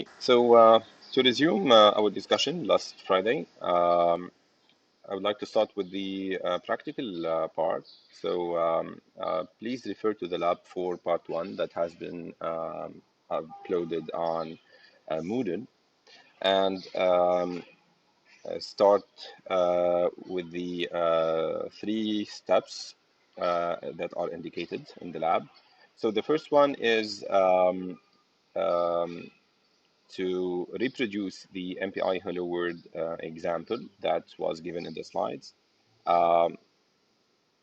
Okay, so to resume our discussion last Friday, I would like to start with the practical part. So please refer to the lab for part one that has been uploaded on Moodle, and start with the three steps that are indicated in the lab. So the first one is um, to reproduce the MPI Hello World example that was given in the slides. Um,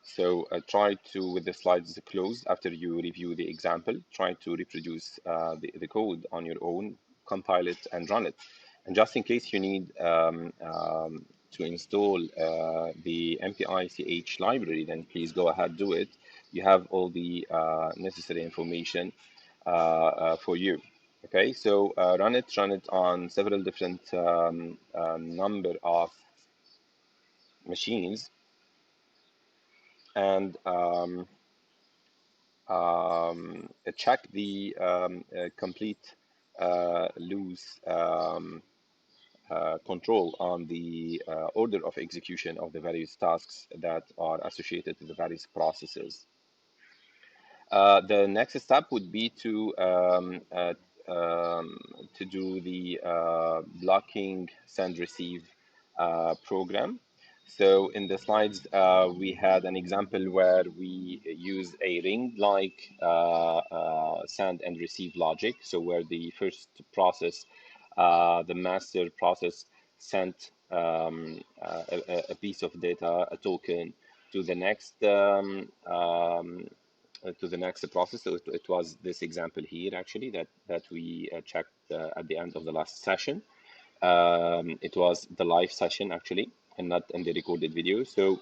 so try to, with the slides closed, after you review the example, try to reproduce the code on your own, compile it and run it. And just in case you need to install the MPI CH library, then please go ahead, do it. You have all the necessary information for you. Okay, so run it on several different number of machines, and check the complete loose control on the order of execution of the various tasks that are associated with the various processes. The next step would be to do the blocking send receive program. So in the slides, we had an example where we use a ring-like send and receive logic. So where the first process, the master process, sent a piece of data, a token, to the next process. So it was this example here actually that we checked at the end of the last session. It was the live session actually, and not in the recorded video. So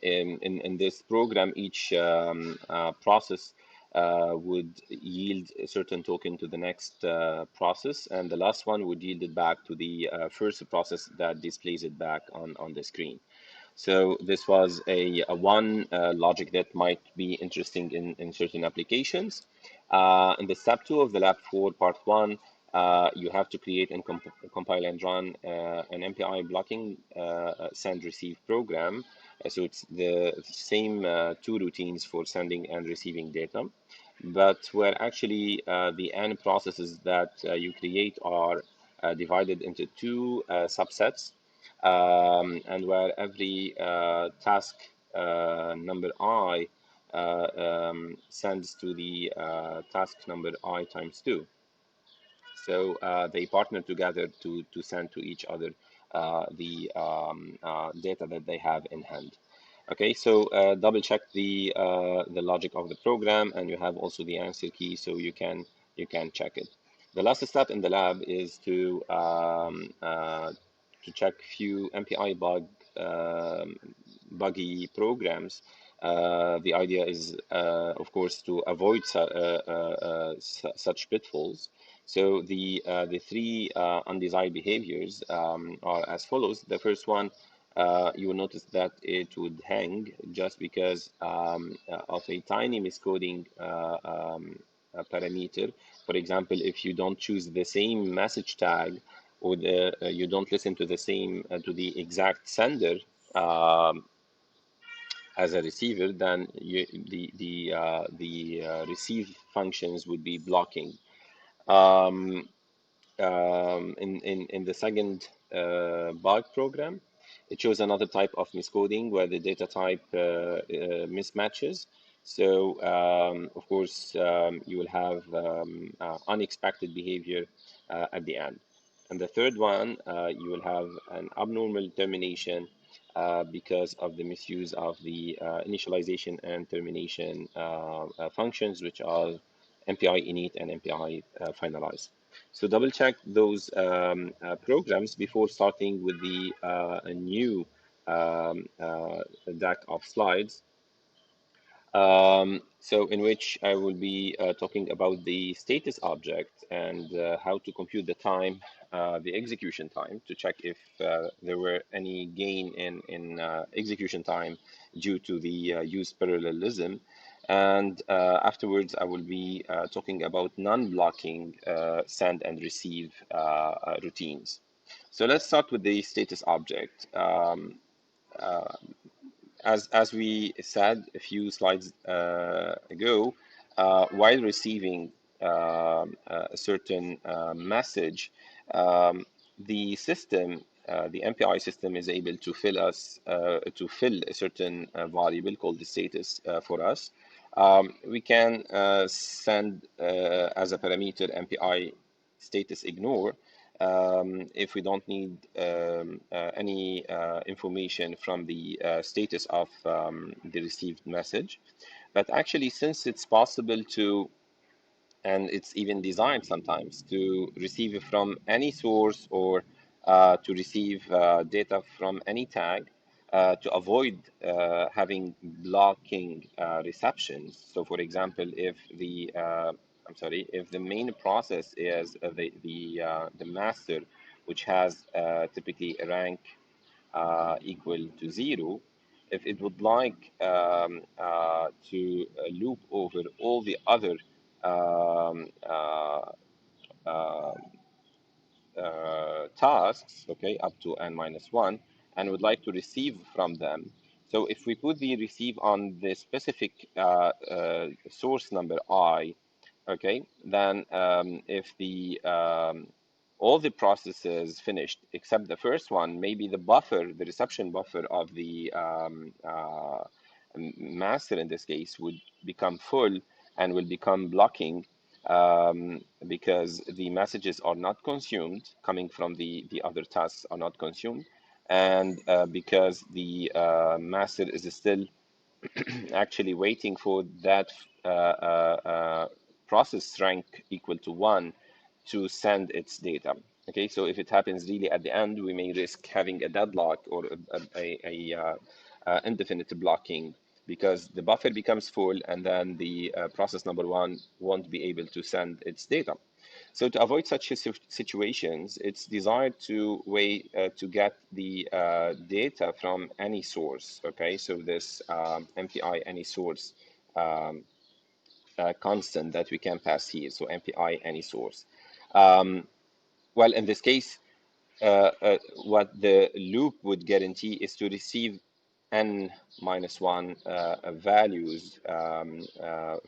in this program, each process would yield a certain token to the next process, and the last one would yield it back to the first process that displays it back on the screen. So this was a one logic that might be interesting in certain applications. In the step two of the lab for part one, you have to create and compile and run an MPI blocking send receive program. So it's the same two routines for sending and receiving data, but where actually the end processes that you create are divided into two subsets, and where every task number I sends to the task number I times 2. So they partner together to send to each other the data that they have in hand. Okay, so double check the logic of the program, and you have also the answer key, so you can check it. The last step in the lab is to check few MPI buggy programs. The idea is, of course, to avoid such pitfalls. So the three undesired behaviors are as follows. The first one, you will notice that it would hang just because of a tiny miscoding parameter. For example, if you don't choose the same message tag, or you don't listen to the same to the exact sender as a receiver, then the receive functions would be blocking. Um, in the second bug program, it shows another type of miscoding where the data type mismatches. So of course, you will have unexpected behavior at the end. And the third one, you will have an abnormal termination because of the misuse of the initialization and termination functions, which are MPI init and MPI finalize. So double check those programs before starting with the new deck of slides. So in which I will be talking about the status object and how to compute the time, the execution time, to check if there were any gain in execution time due to the use parallelism. And afterwards, I will be talking about non-blocking send and receive routines. So let's start with the status object. Uh, as we said a few slides ago, while receiving a certain message, um, the system, the MPI system, is able to fill a certain variable called the status for us. We can send as a parameter MPI status ignore if we don't need any information from the status of the received message. But actually, since it's possible to, and it's even designed sometimes to receive from any source or to receive data from any tag to avoid having blocking receptions. So, for example, if if the main process is the master, which has typically a rank equal to 0, if it would like to loop over all the other um, uh, uh, tasks, okay, up to n minus 1, and would like to receive from them. So if we put the receive on the specific source number I, okay, then if the all the processes finished except the first one, maybe the buffer, the reception buffer of the master in this case would become full and will become blocking because the messages are not consumed, coming from the other tasks are not consumed, and because the master is still actually waiting for that process rank equal to 1 to send its data. Okay, so if it happens really at the end, we may risk having a deadlock or indefinite blocking because the buffer becomes full and then the process number 1 won't be able to send its data. So to avoid such situations, it's designed to to get the data from any source. Okay, so this MPI any source constant that we can pass here. So MPI any source. Well, in this case, what the loop would guarantee is to receive n minus 1 values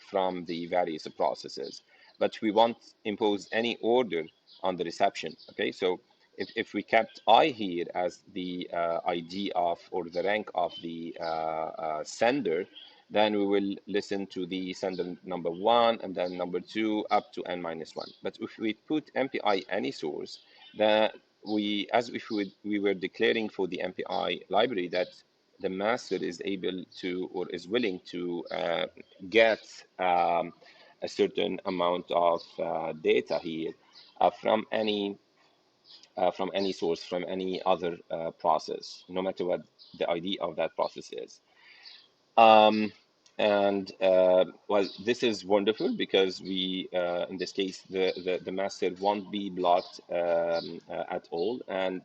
from the various processes. But we won't impose any order on the reception. Okay, so if we kept I here as the ID of or the rank of the sender, then we will listen to the sender number 1 and then number 2 up to n minus 1. But if we put MPI any source, then as if we were declaring for the MPI library that the master is able to or is willing to get a certain amount of data here from any source, from any other process, no matter what the ID of that process is. Um, and well, this is wonderful because in this case, the master won't be blocked at all. And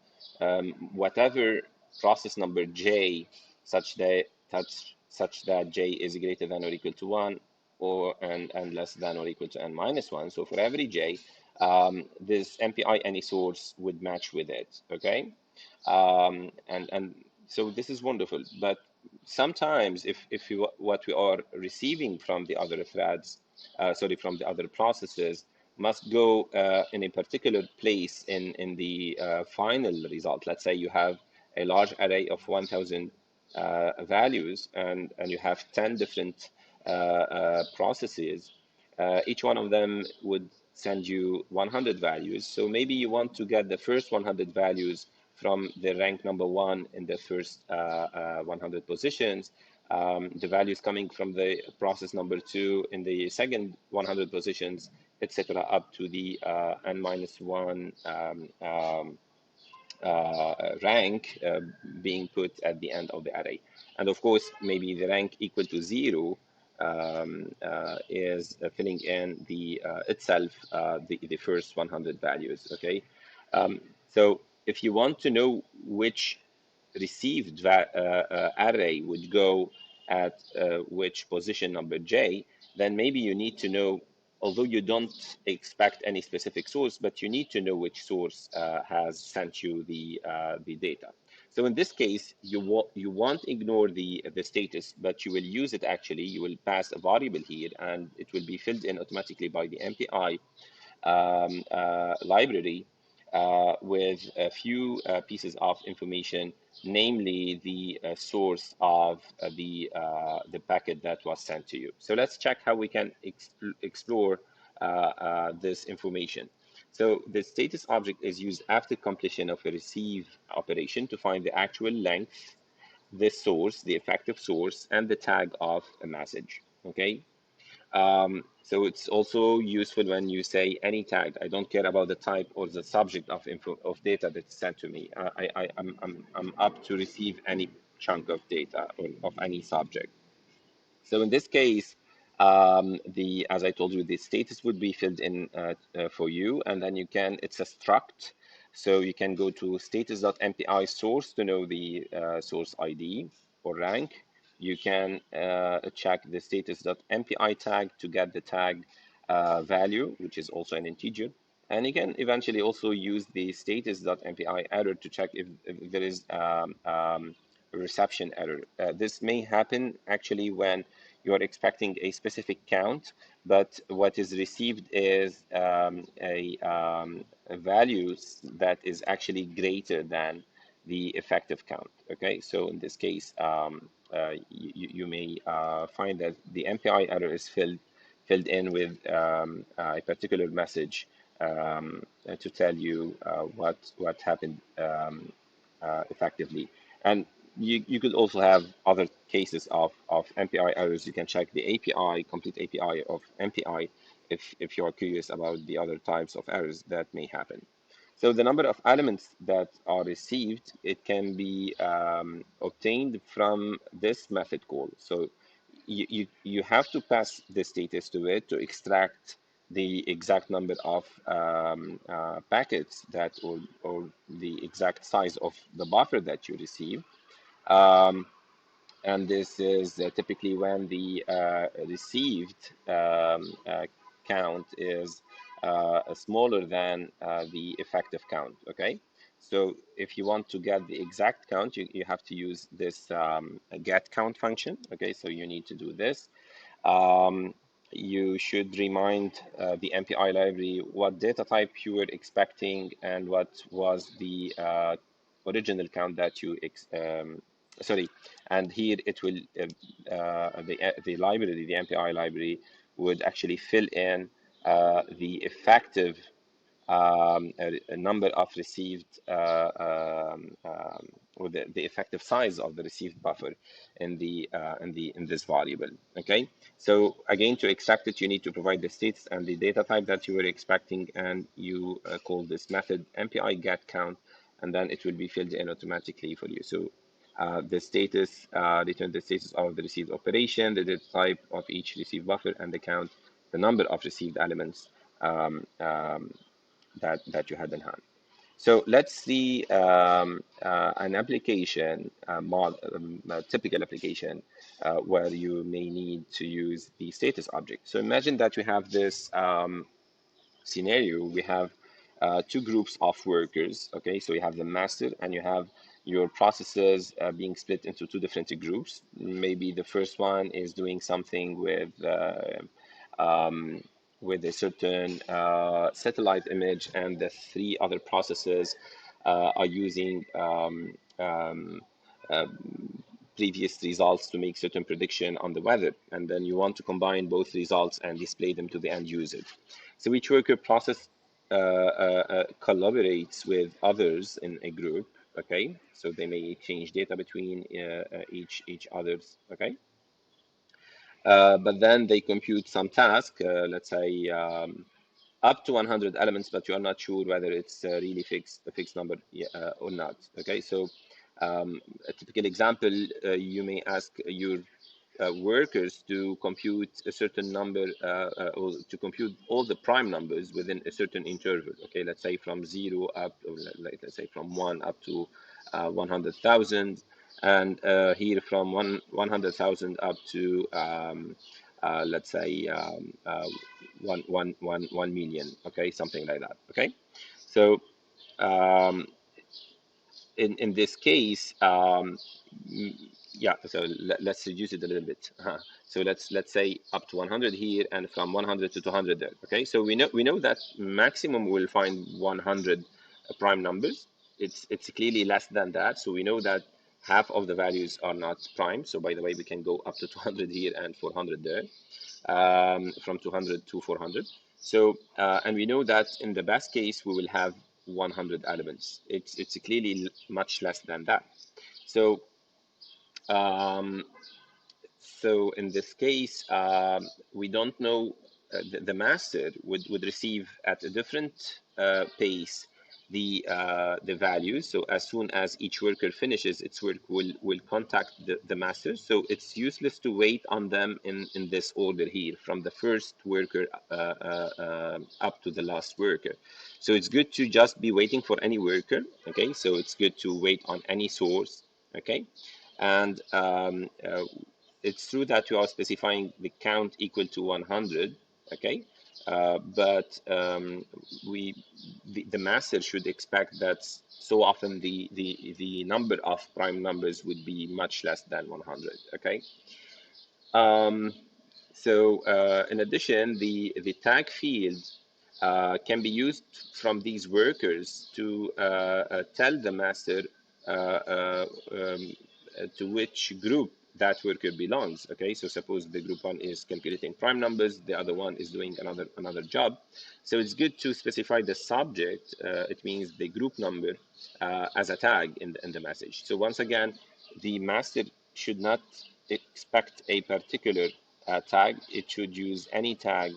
whatever process number J, such that J is greater than or equal to 1 and less than or equal to n minus 1. So for every J, this MPI any source would match with it, okay? And so this is wonderful, but sometimes if what we are receiving from the other threads, from the other processes, must go in a particular place in the final result. Let's say you have a large array of 1,000 values and you have 10 different processes. Each one of them would send you 100 values. So maybe you want to get the first 100 values from the rank number 1 in the first 100 positions, the values coming from the process number 2 in the second 100 positions, etc., up to the n minus 1 rank being put at the end of the array. And of course, maybe the rank equal to 0 is filling in the itself the first 100 values. Okay, so if you want to know which received array would go at which position number J, then maybe you need to know, although you don't expect any specific source, but you need to know which source has sent you the data. So in this case, you won't ignore the status, but you will use it actually. You will pass a variable here, and it will be filled in automatically by the MPI library with a few pieces of information, namely the source of the packet that was sent to you. So let's check how we can explore this information. So the status object is used after completion of a receive operation to find the actual length, the source, the effective source, and the tag of a message. Okay, so it's also useful when you say any tag. I don't care about the type or the subject of info of data that's sent to me. I'm up to receive any chunk of data or of any subject. So in this case, as I told you, the status would be filled in for you, and then you can, it's a struct. So you can go to status.mpi source to know the source ID or rank. You can check the status.mpi tag to get the tag value, which is also an integer. And you can eventually also use the status.mpi error to check if there is reception error. This may happen actually when you are expecting a specific count, but what is received is a value that is actually greater than the effective count. Okay, so in this case, you may find that the MPI error is filled in with a particular message to tell you what happened effectively. And you could also have other cases of MPI errors. You can check the API, complete API of MPI, if you are curious about the other types of errors that may happen. So the number of elements that are received, it can be obtained from this method call. So you have to pass the status to it to extract the exact number of packets that or the exact size of the buffer that you receive. Um, and this is typically when the received count is smaller than the effective count. Okay, so if you want to get the exact count, you have to use this get count function. Okay, so you need to do this. um, you should remind the MPI library what data type you were expecting and what was the original count that you sorry. And here it will the library, the MPI library, would actually fill in the effective a number of received or the effective size of the received buffer in in this variable. Okay, so again, to extract it, you need to provide the states and the data type that you were expecting, and you call this method MPI get count, and then it will be filled in automatically for you. So the status, return the status of the received operation, the data type of each received buffer, and the count, the number of received elements that you had in hand. So let's see an application, a typical application where you may need to use the status object. So imagine that you have this scenario. We have two groups of workers. Okay, so you have the master and you have your processes being split into two different groups. Maybe the first one is doing something um, with a certain satellite image, and the three other processes are using uh, previous results to make certain prediction on the weather. And then you want to combine both results and display them to the end user. So each worker process collaborates with others in a group. Okay, so they may exchange data between each others. Okay, but then they compute some task, let's say up to 100 elements, but you are not sure whether it's really a fixed number or not. Okay, so a typical example, you may ask your workers to compute a certain number or to compute all the prime numbers within a certain interval. Okay, let's say from zero up, or let's say from one up to 100,000. and here from 100,000 up to let's say 1 million, okay, something like that, okay. So um, in this case, yeah, so let's reduce it a little bit. So let's say up to 100 here, and from 100 to 200 there. Okay, so we know that maximum we'll find 100 prime numbers. It's clearly less than that, so we know that half of the values are not prime. So by the way, we can go up to 200 here and 400 there, from 200 to 400. So, and we know that in the best case, we will have 100 elements. It's clearly much less than that. So, um, so in this case, we don't know, the master would receive at a different pace the values. So as soon as each worker finishes its work, will contact the master. So it's useless to wait on them in this order here, from the first worker up to the last worker. So it's good to just be waiting for any worker. Okay, so it's good to wait on any source. Okay, and it's true that you are specifying the count equal to 100, okay, but the master should expect that so often the number of prime numbers would be much less than 100, okay. um, in addition, the tag field can be used from these workers to tell the master uh, to which group that worker belongs. Okay, so suppose the group one is calculating prime numbers, the other one is doing another job. So it's good to specify the subject. It means the group number as a tag in the message. So once again, the master should not expect a particular tag. It should use any tag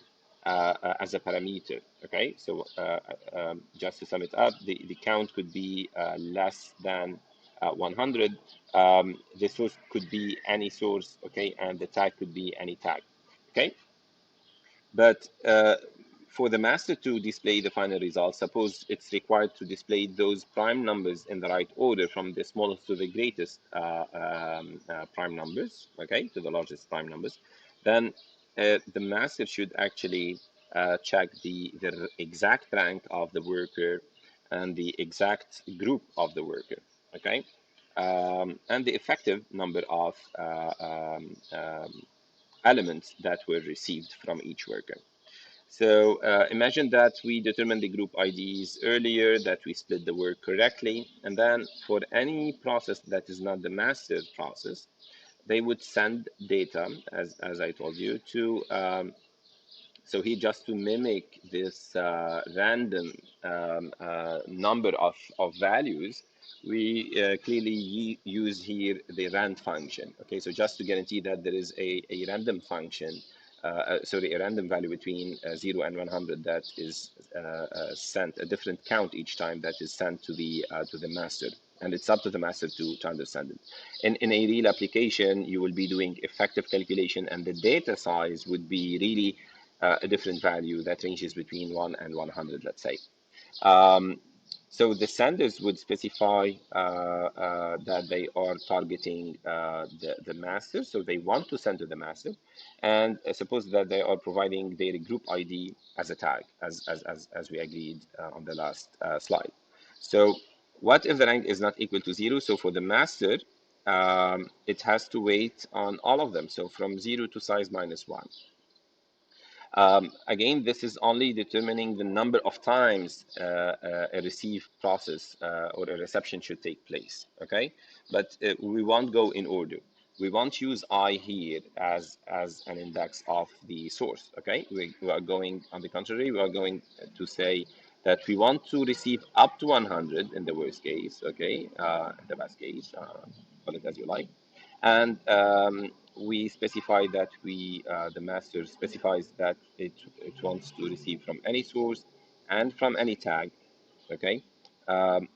as a parameter. Okay, so just to sum it up, the count could be less than 100. The source could be any source, okay, and the tag could be any tag, okay. But for the master to display the final result, suppose it's required to display those prime numbers in the right order from the smallest to the greatest prime numbers, okay, to the largest prime numbers, then the master should actually check the exact rank of the worker and the exact group of the worker, okay, and the effective number of elements that were received from each worker. So imagine that we determined the group IDs earlier, that we split the work correctly, and then for any process that is not the master process, they would send data, as I told you, to so here, just to mimic this random number of values, we clearly use here the rand function. Okay, so just to guarantee that there is a random function, sorry, a random value between 0 and 100 that is sent, a different count each time that is sent to the master. And it's up to the master to understand it. In a real application, you will be doing effective calculation, and the data size would be really a different value that ranges between 1 and 100, let's say. Um, so the senders would specify that they are targeting the master, so they want to send to the master, and suppose that they are providing their group ID as a tag, as we agreed on the last slide. So what if the rank is not equal to 0? So for the master, it has to wait on all of them, so from 0 to size -1. Again, this is only determining the number of times a receive process or a reception should take place, okay? But we won't go in order. We won't use I here as an index of the source, okay? We are going, on the contrary, we are going to say that we want to receive up to 100 in the worst case, okay? The best case, call it as you like. And we specify that the master specifies that it wants to receive from any source and from any tag, okay?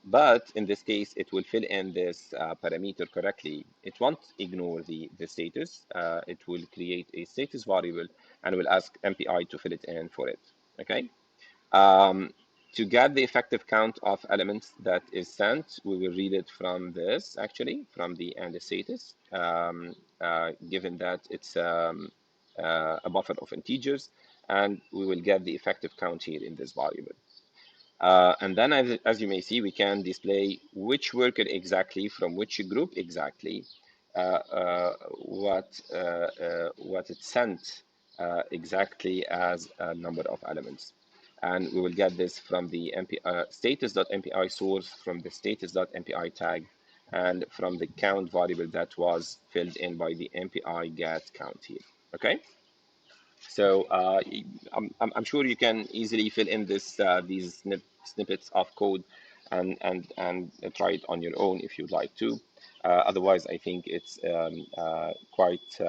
But in this case, it will fill in this parameter correctly. It won't ignore the status. It will create a status variable and will ask MPI to fill it in for it, okay? Um, To get the effective count of elements that is sent, we will read it from this, actually, from the and status, given that it's a buffer of integers, and we will get the effective count here in this variable. And then, as you may see, we can display which worker exactly from which group exactly, what it sent exactly as a number of elements. And we will get this from the status.mpi source, from the status.mpi tag, and from the count variable that was filled in by the MPI get count here. Okay. So I'm sure you can easily fill in these snippets of code and try it on your own if you'd like to. Otherwise, I think it's quite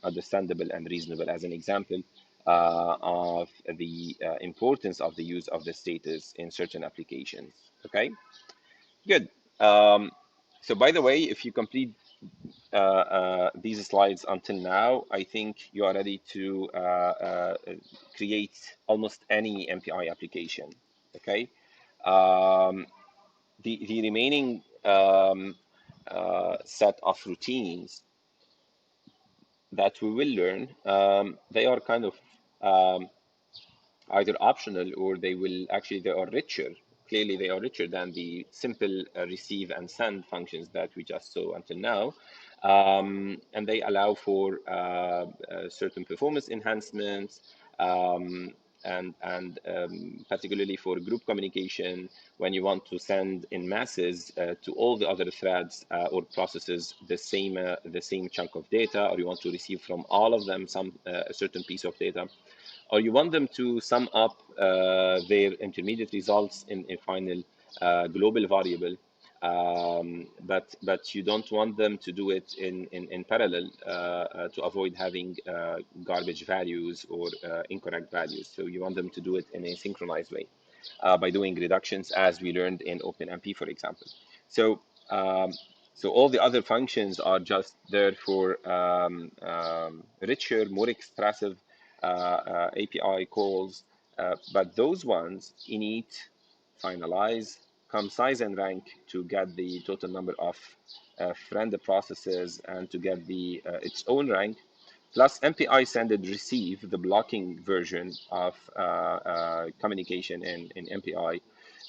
understandable and reasonable as an example of the importance of the use of the status in certain applications. Okay, good. So by the way, if you complete these slides until now, I think you are ready to create almost any MPI application. Okay, the remaining set of routines that we will learn, they are kind of either optional or they are richer. Clearly, they are richer than the simple receive and send functions that we just saw until now. And they allow for certain performance enhancements, and particularly for group communication, when you want to send in masses to all the other threads or processes the same chunk of data, or you want to receive from all of them a certain piece of data, or you want them to sum up their intermediate results in a final global variable, but you don't want them to do it in parallel to avoid having garbage values or incorrect values. So you want them to do it in a synchronized way by doing reductions, as we learned in OpenMP, for example. So so all the other functions are just there for richer, more expressive API calls, but those ones init, finalize, come size and rank to get the total number of friend processes and to get the its own rank, plus MPI send and receive, the blocking version of communication in MPI.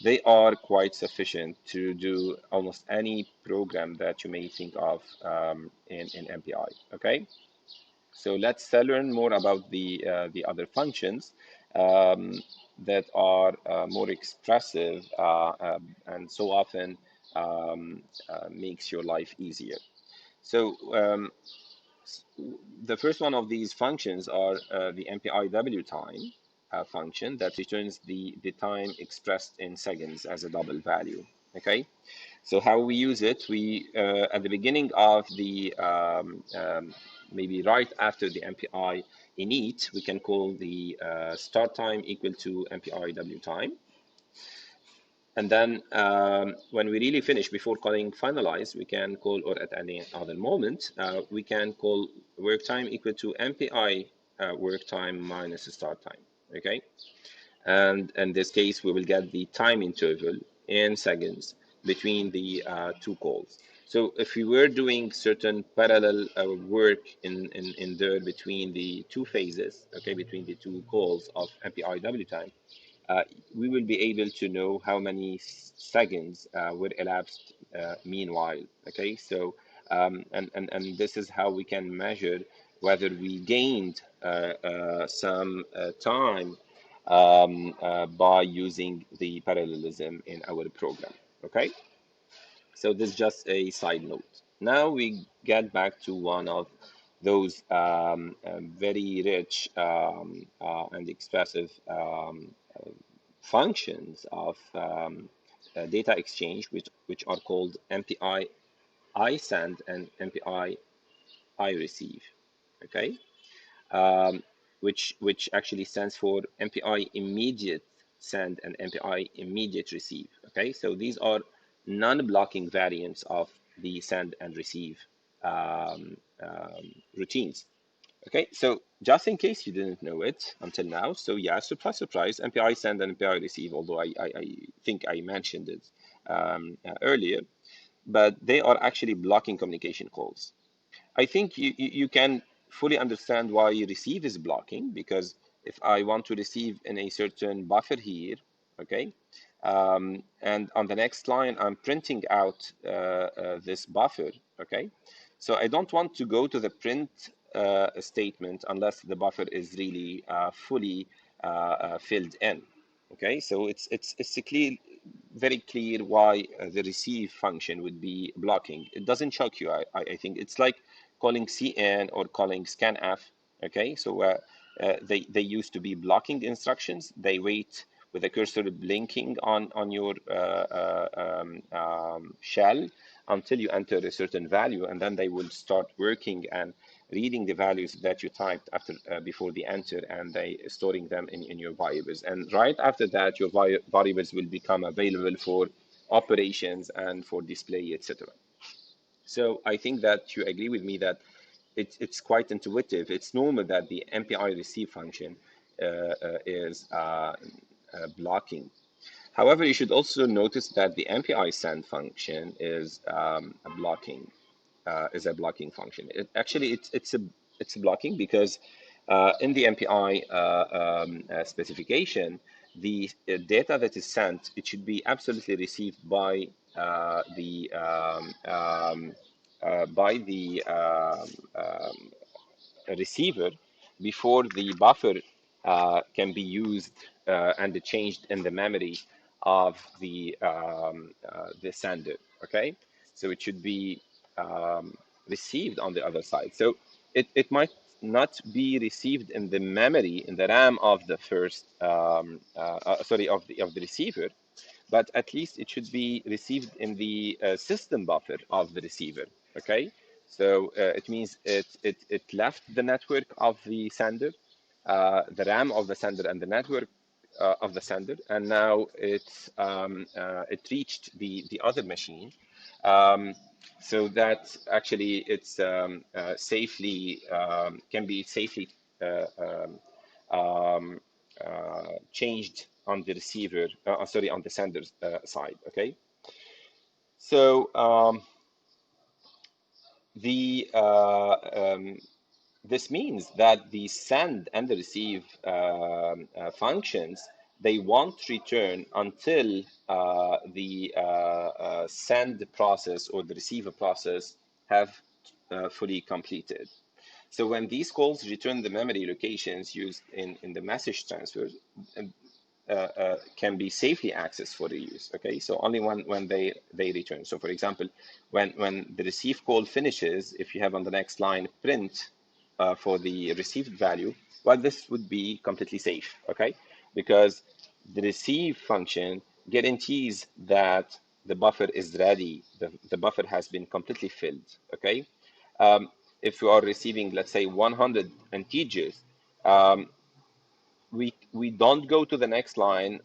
They are quite sufficient to do almost any program that you may think of in MPI. Okay. So let's learn more about the other functions that are more expressive and so often makes your life easier. So the first one of these functions are the MPI time function that returns the time expressed in seconds as a double value. Okay. So how we use it, we at the beginning of the maybe right after the MPI init, we can call the start time equal to MPI time. And then when we really finish, before calling finalize, we can call, or at any other moment, we can call work time equal to MPI work time minus start time. Okay. And in this case, we will get the time interval in seconds between the two calls. So if we were doing certain parallel work in there between the two phases, okay, between the two calls of MPI time, we will be able to know how many seconds were elapsed meanwhile. Okay, so and this is how we can measure whether we gained some time by using the parallelism in our program. Okay, so this is just a side note. Now we get back to one of those very rich and expressive functions of data exchange, which are called MPI send and MPI receive. Okay, um, which actually stands for MPI immediate send and MPI immediate receive. Okay, so these are non-blocking variants of the send and receive routines. Okay, so just in case you didn't know it until now, so yeah, surprise, surprise, MPI send and MPI receive, although I think I mentioned it earlier, but they are actually blocking communication calls. I think you can fully understand why receive is blocking, because if I want to receive in a certain buffer here, okay, and on the next line, I'm printing out this buffer, okay? So I don't want to go to the print statement unless the buffer is really fully filled in, okay? So it's a clear, very clear why the receive function would be blocking. It doesn't shock you, I think. It's like calling cn or calling scanf, okay? So they used to be blocking instructions. They wait with the cursor blinking on your shell until you enter a certain value, and then they will start working and reading the values that you typed after before the enter, and they storing them in your variables. And right after that, your variables will become available for operations and for display, etc. So I think that you agree with me that it's quite intuitive. It's normal that the MPI receive function is blocking. However, you should also notice that the MPI send function is a blocking function. It's a blocking because in the MPI specification, the data that is sent, it should be absolutely received by the receiver before the buffer can be used and changed in the memory of the sender. Okay, so it should be received on the other side. So it might not be received in the memory in the RAM of the first sorry of the receiver, but at least it should be received in the system buffer of the receiver. Okay, so it means it left the network of the sender, the RAM of the sender, and the network of the sender, and now it reached the other machine, so that actually it's safely can be safely uh, um, um, changed on the receiver, sorry, on the sender's side. Okay, so the this means that the send and the receive functions, they won't return until the send process or the receive process have fully completed. So when these calls return the memory locations used in the message transfer, can be safely accessed for reuse. Okay, so only when they return. So for example, when the receive call finishes, if you have on the next line print for the received value, well, this would be completely safe. Okay, because the receive function guarantees that the buffer is ready. The buffer has been completely filled. Okay, if you are receiving, let's say, 100 integers, um, we don't go to the next line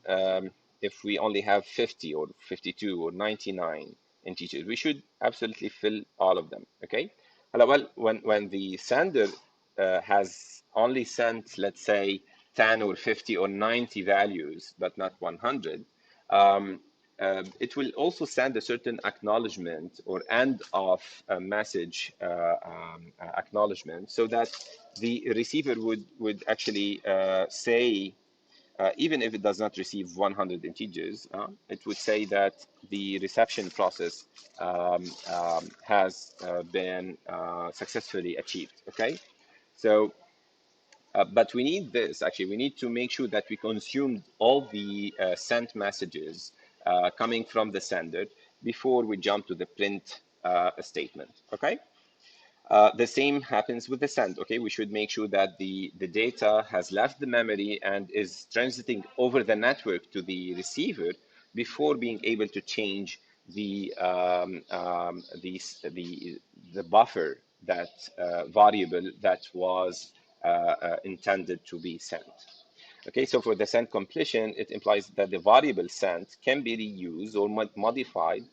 if we only have 50 or 52 or 99 integers. We should absolutely fill all of them. Okay. Well, when the sender has only sent, let's say, 10 or 50 or 90 values, but not 100, it will also send a certain acknowledgement or end of a message acknowledgement, so that the receiver would actually say, even if it does not receive 100 integers, it would say that the reception process has been successfully achieved. Okay, so but we need this, actually, we need to make sure that we consume all the sent messages coming from the sender before we jump to the print statement. Okay. The same happens with the send. Okay, we should make sure that the data has left the memory and is transiting over the network to the receiver before being able to change the buffer, that variable that was intended to be sent. Okay, so for the send completion, it implies that the variable sent can be reused or modified,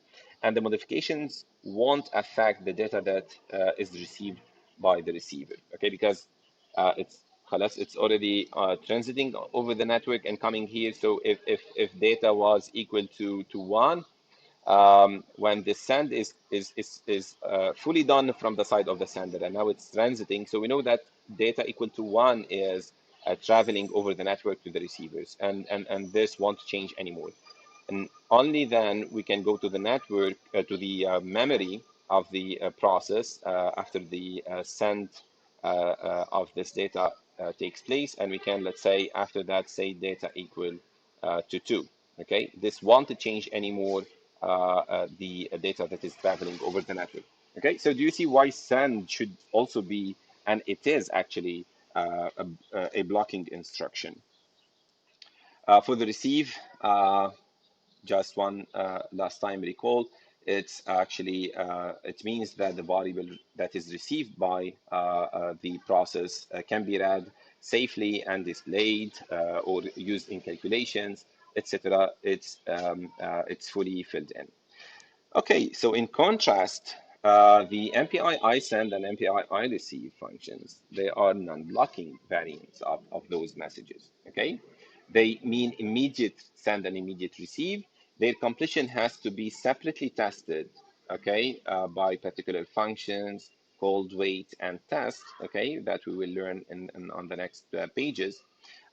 and the modifications won't affect the data that is received by the receiver. Okay, because it's already transiting over the network and coming here. So if data was equal to one, when the send is fully done from the side of the sender, and now it's transiting. So we know that data equal to one is traveling over the network to the receivers, and this won't change anymore. And only then we can go to the network, to the memory of the process after the send of this data takes place, and we can, let's say, after that, say data equal to 2. Okay, this won't change anymore the data that is traveling over the network. Okay, so do you see why send should also be, and it is actually a blocking instruction? For the receive, just one last time recall, it's actually, it means that the variable that is received by the process can be read safely and displayed or used in calculations, etc. It's fully filled in. Okay, so in contrast, the MPI iSend and MPI iReceive functions, they are non-blocking variants of those messages, okay? They mean immediate send and immediate receive. Their completion has to be separately tested, okay, by particular functions called wait and test, okay, that we will learn on the next pages.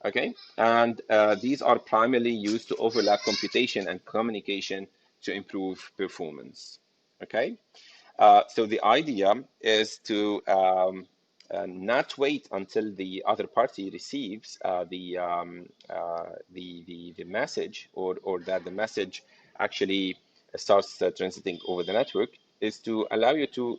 Okay, and these are primarily used to overlap computation and communication to improve performance. Okay, so the idea is to not wait until the other party receives the message, or that the message actually starts transiting over the network, is to allow you to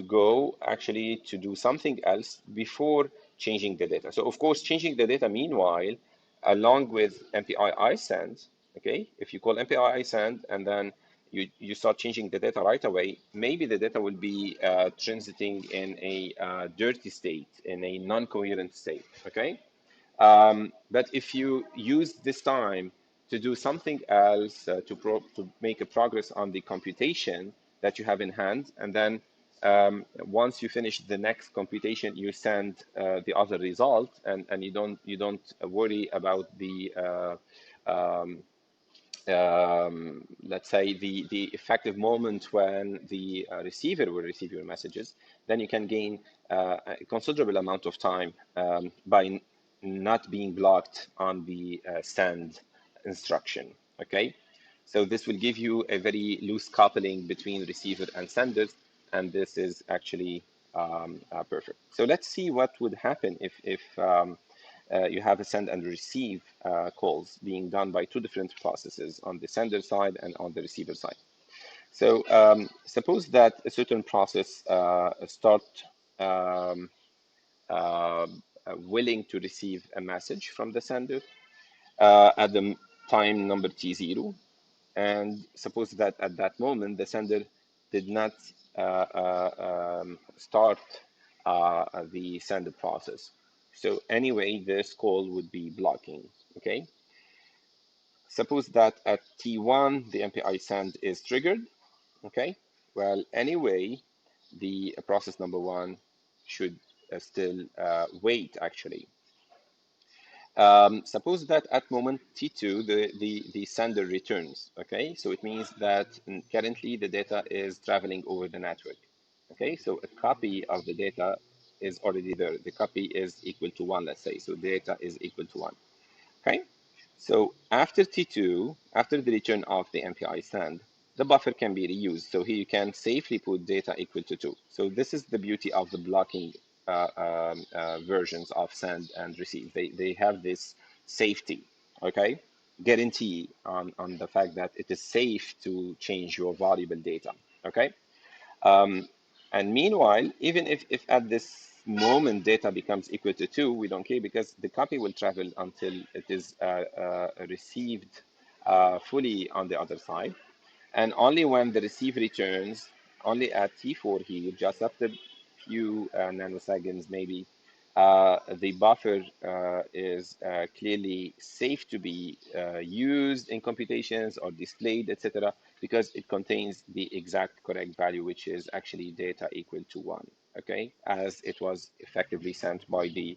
go actually to do something else before changing the data. So of course, changing the data meanwhile, along with MPI iSend, okay, if you call MPI iSend and then you start changing the data right away, maybe the data will be transiting in a dirty state, in a non-coherent state, okay? But if you use this time to do something else, to make a progress on the computation that you have in hand, and then once you finish the next computation, you send the other result, and you don't worry about the let's say the effective moment when the receiver will receive your messages, then you can gain a considerable amount of time by not being blocked on the send instruction. Okay, so this will give you a very loose coupling between receiver and senders, and this is actually perfect. So let's see what would happen if you have a send and receive calls being done by two different processes on the sender side and on the receiver side. So suppose that a certain process start um, uh, willing to receive a message from the sender at the time number t0, and suppose that at that moment the sender did not start the sender process. So anyway, this call would be blocking, okay? Suppose that at T1, the MPI send is triggered, okay? Well, anyway, the process number one should still wait, actually. Suppose that at moment T2, the sender returns, okay? So it means that currently the data is traveling over the network, okay? So a copy of the data is already there. The copy is equal to one, let's say. So data is equal to one, okay? So after T2, after the return of the MPI send, the buffer can be reused. So here you can safely put data equal to 2. So this is the beauty of the blocking versions of send and receive. They have this safety, okay? Guarantee on the fact that it is safe to change your valuable data, okay? And meanwhile, even if at this moment data becomes equal to 2, we don't care, because the copy will travel until it is received fully on the other side. And only when the receive returns, only at T4 here, just after few nanoseconds maybe, the buffer is clearly safe to be used in computations or displayed, etc., because it contains the exact correct value, which is actually data equal to 1. okay, as it was effectively sent by the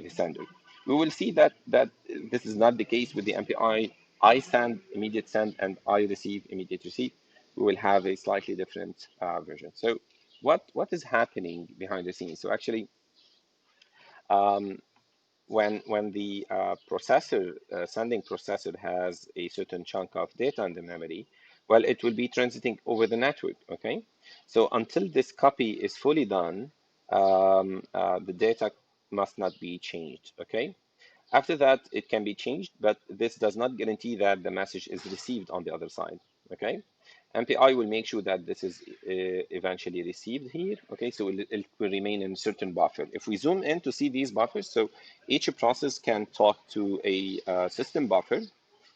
sender. We will see that this is not the case with the MPI. I send immediate send and I receive immediate receive. We will have a slightly different version. So what is happening behind the scenes? So actually, um, when the processor sending processor has a certain chunk of data in the memory, well, it will be transiting over the network. Okay, so until this copy is fully done, the data must not be changed. Okay, after that, it can be changed, but this does not guarantee that the message is received on the other side. Okay, MPI will make sure that this is eventually received here. Okay, so it will remain in a certain buffer. If we zoom in to see these buffers, so each process can talk to a system buffer,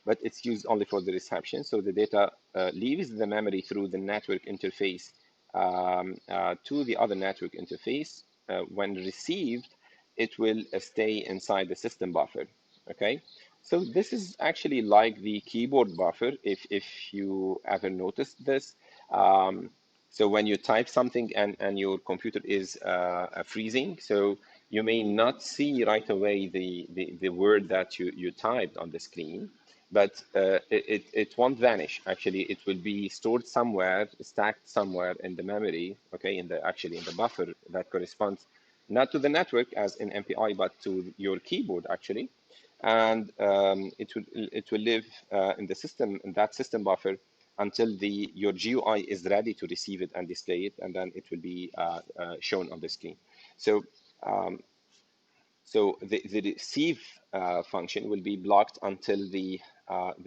but it's used only for the reception. So the data leaves the memory through the network interface to the other network interface. When received, it will stay inside the system buffer. Okay, so this is actually like the keyboard buffer, if you ever noticed this. Um, so when you type something and your computer is freezing, so you may not see right away the word that you typed on the screen, but it won't vanish. Actually, it will be stored somewhere, stacked somewhere in the memory, okay, actually in the buffer that corresponds not to the network as in MPI, but to your keyboard actually. And it will live in the system, in that system buffer, until your GUI is ready to receive it and display it, and then it will be shown on the screen. So the receive function will be blocked until the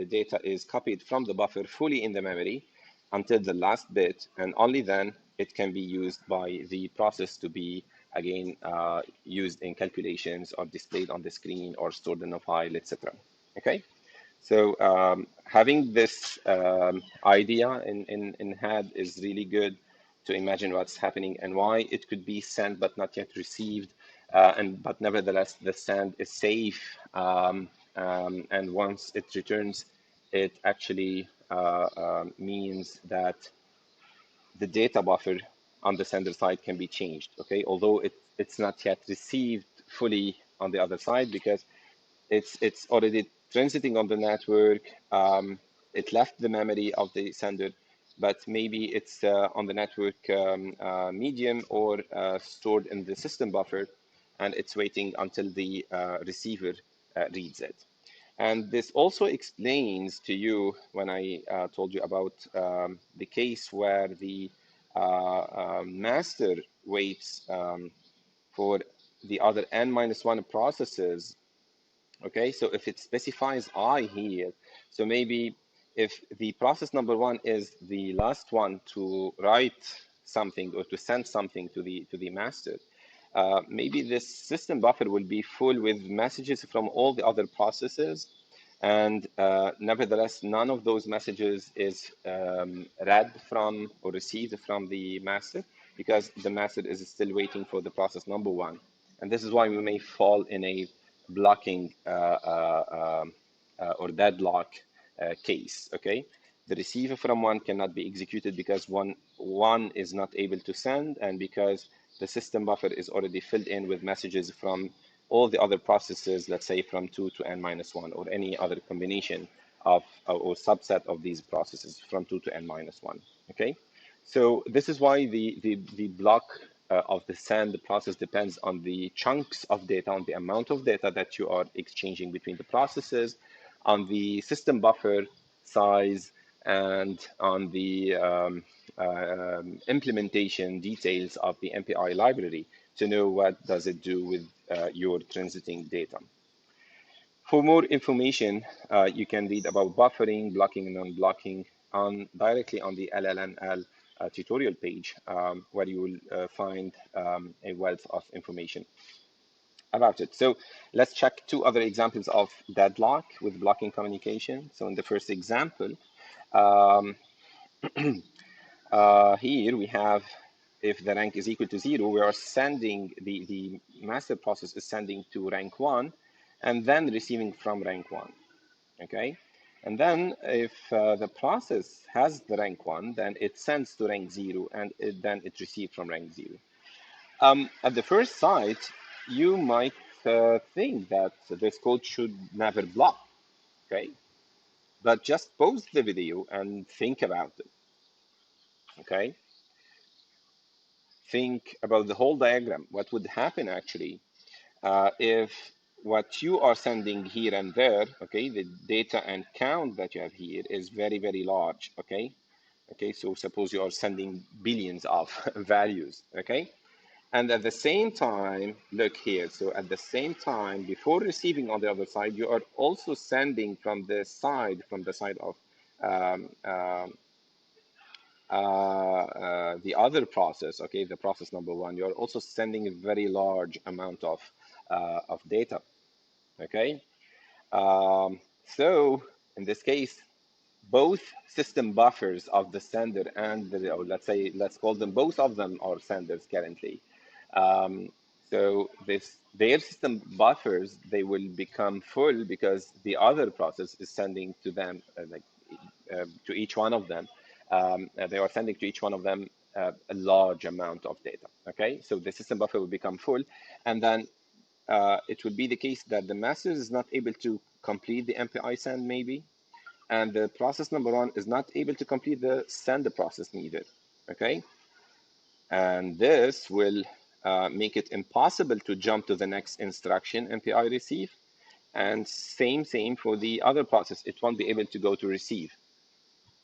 data is copied from the buffer fully in the memory until the last bit, and only then it can be used by the process to be again used in calculations or displayed on the screen or stored in a file, etc. Okay. So having this idea in head is really good to imagine what's happening and why it could be sent but not yet received, but nevertheless the send is safe, and once it returns, it actually means that the data buffer on the sender side can be changed. Okay, although it's not yet received fully on the other side because it's already transiting on the network. It left the memory of the sender, but maybe it's on the network medium or stored in the system buffer, and it's waiting until the receiver reads it. And this also explains to you when I told you about the case where the master waits for the other n minus one processes. Okay, so if it specifies I here, so maybe if the process number one is the last one to write something or to send something to the master, maybe this system buffer will be full with messages from all the other processes, and nevertheless, none of those messages is read from or received from the master because the master is still waiting for the process number one. And this is why we may fall in a blocking or deadlock case. Okay, the receiver from one cannot be executed because one is not able to send, and because the system buffer is already filled in with messages from all the other processes, let's say from 2 to n minus 1, or any other combination of or subset of these processes from 2 to n minus 1. Okay, so this is why the block of the send process depends on the chunks of data, on the amount of data that you are exchanging between the processes, on the system buffer size, and on the implementation details of the MPI library to know what does it do with your transiting data. For more information, you can read about buffering, blocking, and unblocking directly on the LLNL tutorial page, where you will find a wealth of information about it. So let's check two other examples of deadlock with blocking communication. So in the first example, um, here we have, if the rank is equal to 0, we are sending, the master process is sending to rank 1 and then receiving from rank 1, okay? And then if the process has the rank 1, then it sends to rank 0 and then it receives from rank 0. At the first sight, you might think that this code should never block, okay? But just pause the video and think about it, okay? Think about the whole diagram. What would happen actually if what you are sending here and there, okay, the data and count that you have here is very, very large, okay? Okay, so suppose you are sending billions of values, okay? And at the same time, look here, so at the same time, before receiving on the other side, you are also sending from the side of um, um, the other process, okay, the process number one, you're also sending a very large amount of data, okay? So in this case, both system buffers of the sender and the, or let's call them, both of them are senders currently. Um, so their system buffers, they will become full because the other process is sending to them, to each one of them. They are sending to each one of them a large amount of data. Okay, so the system buffer will become full, and then it will be the case that the master is not able to complete the MPI send maybe, and the process number one is not able to complete the send process neither. Okay, and this will make it impossible to jump to the next instruction MPI receive, and same for the other process. It won't be able to go to receive.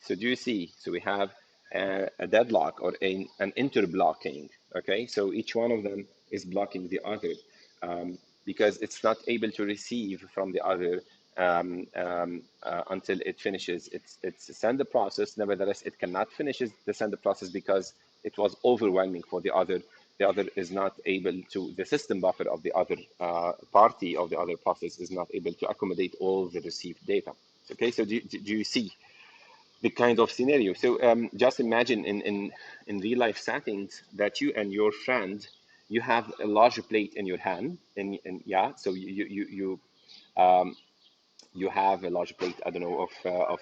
So do you see? So we have a deadlock or an interblocking. Okay, so each one of them is blocking the other because it's not able to receive from the other until it finishes its sender process. Nevertheless, it cannot finish the sender process because it was overwhelming for the other. The other is not able to, the system buffer of the other party of the other process is not able to accommodate all the received data. Okay, so do you see the kind of scenario? So just imagine in real life settings that you and your friend, you have a large plate in your hand, and yeah, so you have a large plate, I don't know, of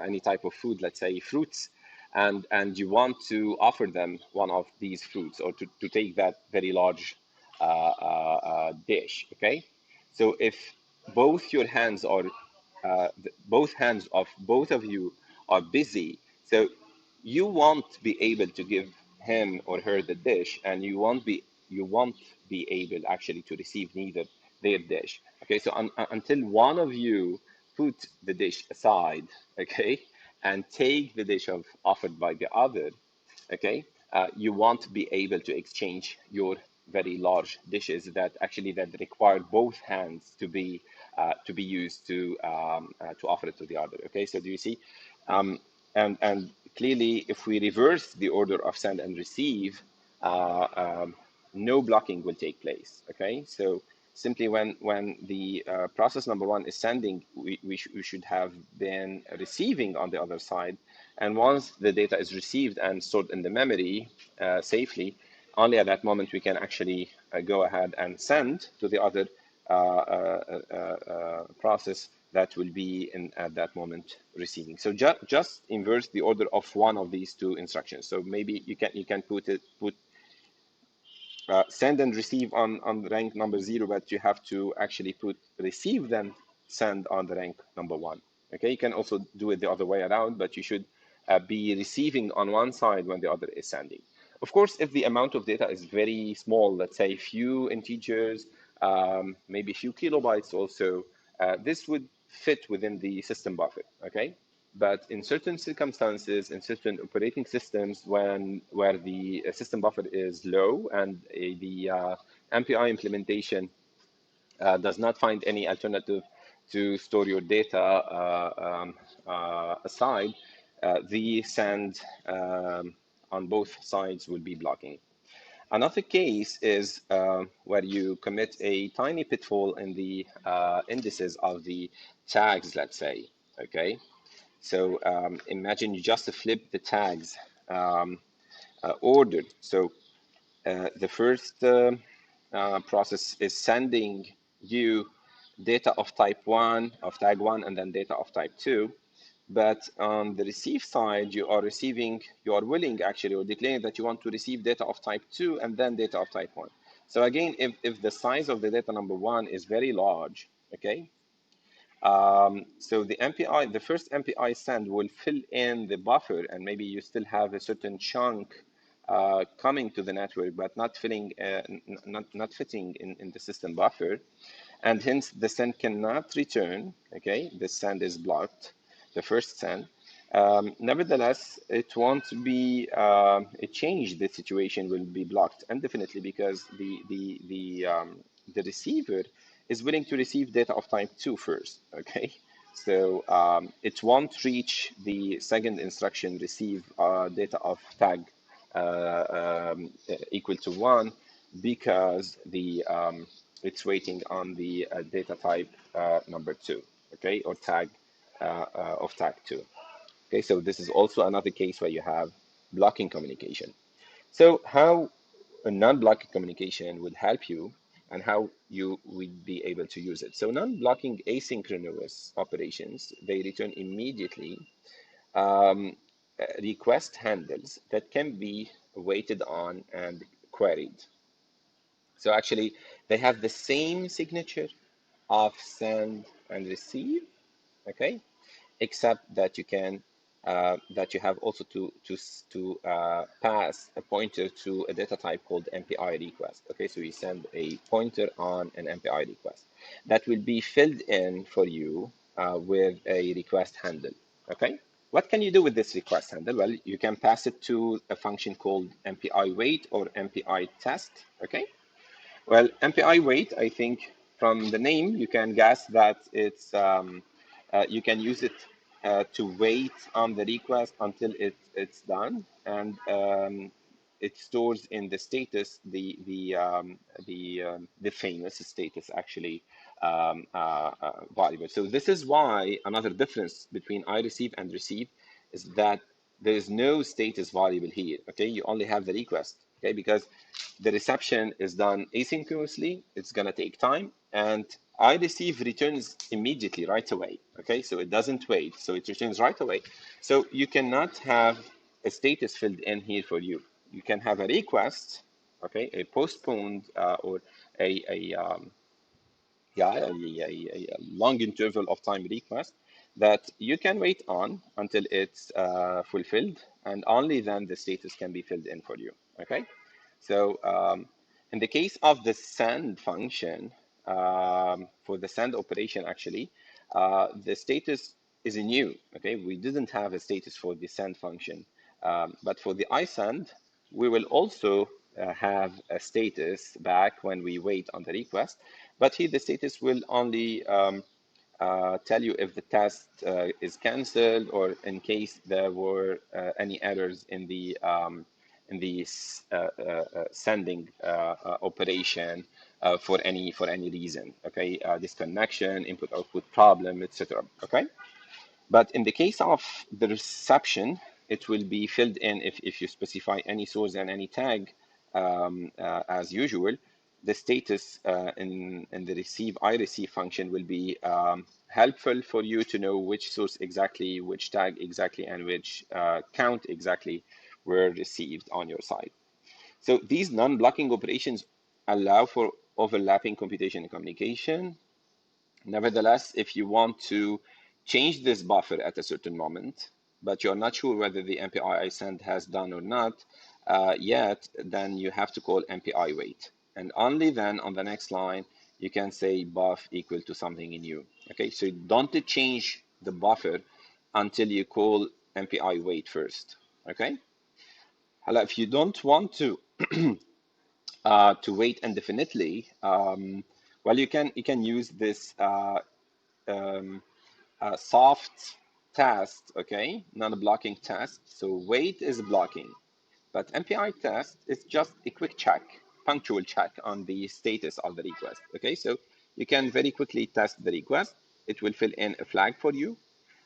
any type of food, let's say fruits, and you want to offer them one of these fruits, or to take that very large dish. Okay, so if both your hands are both hands of both of you are busy, so you won't be able to give him or her the dish, and you won't be able actually to receive neither their dish. Okay, so until one of you put the dish aside, okay, and take the dish offered by the other, okay, you won't be able to exchange your very large dishes that require both hands to be used to offer it to the other. Okay, so do you see? Um, and clearly, if we reverse the order of send and receive, uh, um, no blocking will take place. Okay, so simply when the process number one is sending, we should have been receiving on the other side, and once the data is received and stored in the memory safely, only at that moment we can actually go ahead and send to the other process that will be in at that moment receiving. So just inverse the order of one of these two instructions. So maybe you can put send and receive on rank number 0, but you have to actually put receive then send on the rank number 1. Okay, you can also do it the other way around, but you should be receiving on one side when the other is sending. Of course, if the amount of data is very small, let's say few integers, maybe a few kilobytes also, this would fit within the system buffer, okay? But in certain circumstances, in certain operating systems, where the system buffer is low and the MPI implementation does not find any alternative to store your data aside, the send on both sides will be blocking. Another case is where you commit a tiny pitfall in the indices of the tags, let's say, okay? So imagine you just flip the tags ordered. So the first process is sending you data of type 1, of tag 1, and then data of type 2. But on the receive side, you are willing actually, or declaring that you want to receive data of type 2 and then data of type 1. So again, if the size of the data number 1 is very large, okay, so the MPI, the first MPI send will fill in the buffer, and maybe you still have a certain chunk coming to the network, but not filling, not fitting in the system buffer, and hence the send cannot return. Okay, the send is blocked, the first send. Nevertheless, it won't be a change. The situation will be blocked indefinitely because the receiver is willing to receive data of type 2 first. Okay, so it won't reach the second instruction, receive data of tag equal to 1, because it's waiting on the data type number 2, okay, or tag of tag 2. Okay, so this is also another case where you have blocking communication. So how a non-blocking communication would help you, and how you would be able to use it. So non-blocking asynchronous operations, they return immediately request handles that can be waited on and queried. So actually, they have the same signature of send and receive, okay, except that you can that you have also to pass a pointer to a data type called MPI request. Okay, so you send a pointer on an MPI request that will be filled in for you with a request handle. Okay, what can you do with this request handle? Well, you can pass it to a function called MPI wait or MPI test. Okay, well, MPI wait, I think from the name, you can guess that you can use it to wait on the request until it's done, and it stores in the status the famous status actually variable. So this is why another difference between I receive and receive is that there is no status variable here. Okay, you only have the request. Okay, because the reception is done asynchronously, it's gonna take time, and I receive returns immediately right away. Okay, so it doesn't wait, so it returns right away. So you cannot have a status filled in here for you. You can have a request, okay, a postponed or a yeah, a long interval of time request that you can wait on until it's fulfilled, and only then the status can be filled in for you. Okay, so in the case of the send function, for the send operation, actually, the status is new. Okay, we didn't have a status for the send function, but for the isend, we will also have a status back when we wait on the request. But here the status will only tell you if the test is canceled, or in case there were any errors in the sending operation for any reason. Okay, disconnection, input output problem, etc. Okay. But in the case of the reception, it will be filled in if you specify any source and any tag as usual. The status in the I receive function will be helpful for you to know which source exactly, which tag exactly, and which count exactly were received on your side. So these non-blocking operations allow for overlapping computation and communication. Nevertheless, if you want to change this buffer at a certain moment, but you're not sure whether the MPI send has done or not yet, then you have to call MPI wait. And only then on the next line, you can say buff equal to something new. Okay, so don't change the buffer until you call MPI wait first. Okay. Hello, if you don't want to wait indefinitely, well, you can use this soft test, okay, non-blocking test. So wait is blocking, but MPI test is just a quick check, punctual check on the status of the request. Okay, so you can very quickly test the request. It will fill in a flag for you,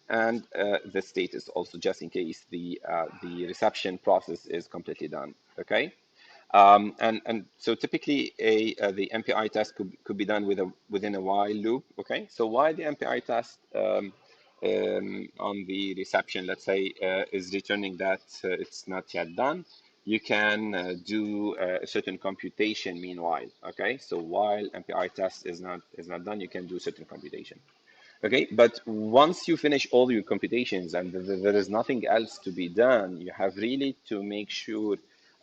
and the status also, just in case the reception process is completely done. Okay. And so typically the MPI test could be done within a while loop. Okay, so why the MPI test on the reception, let's say, is returning that it's not yet done, you can do a certain computation meanwhile. Okay, so while MPI test is not done, you can do certain computation. Okay, but once you finish all your computations and there is nothing else to be done, you have really to make sure